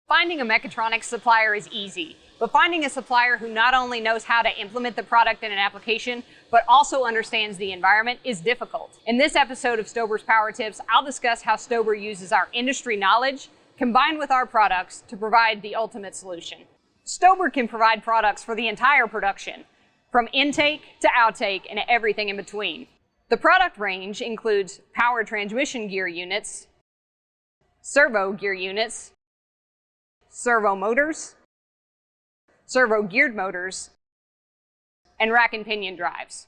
Finding a mechatronics supplier is easy, but finding a supplier who not only knows how to implement the product in an application, but also understands the environment is difficult. In this episode of Stober's Power Tips, I'll discuss how Stober uses our industry knowledge combined with our products to provide the ultimate solution. Stober can provide products for the entire production, from intake to outtake and everything in between. The product range includes power transmission gear units, servo gear units, servo motors, servo geared motors, and rack and pinion drives.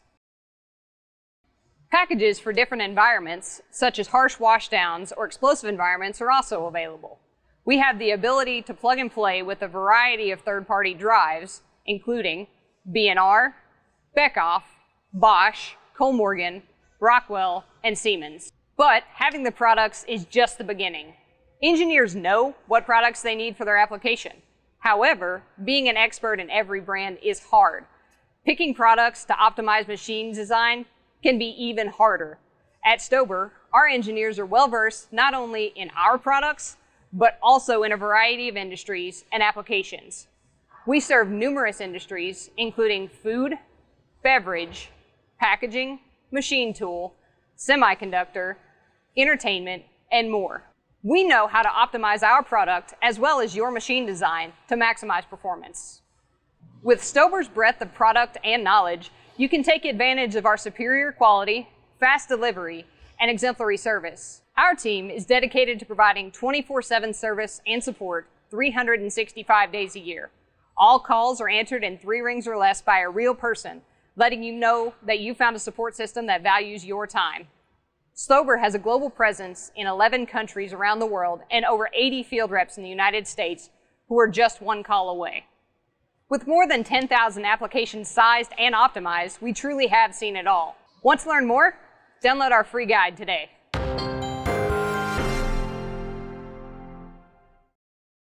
Packages for different environments, such as harsh washdowns or explosive environments, are also available. We have the ability to plug and play with a variety of third-party drives, including B&R, Beckhoff, Bosch, Kollmorgen, Rockwell, and Siemens. But having the products is just the beginning. Engineers know what products they need for their application. However, being an expert in every brand is hard. Picking products to optimize machine design can be even harder. At Stober, our engineers are well-versed not only in our products, but also in a variety of industries and applications. We serve numerous industries, including food, beverage, packaging, machine tool, semiconductor, entertainment, and more. We know how to optimize our product as well as your machine design to maximize performance. With Stober's breadth of product and knowledge, you can take advantage of our superior quality, fast delivery, and exemplary service. Our team is dedicated to providing 24/7 service and support 365 days a year. All calls are answered in 3 rings or less by a real person, letting you know that you found a support system that values your time. Stober has a global presence in 11 countries around the world and over 80 field reps in the United States who are just 1 call away. With more than 10,000 applications sized and optimized, we truly have seen it all. Want to learn more? Download our free guide today.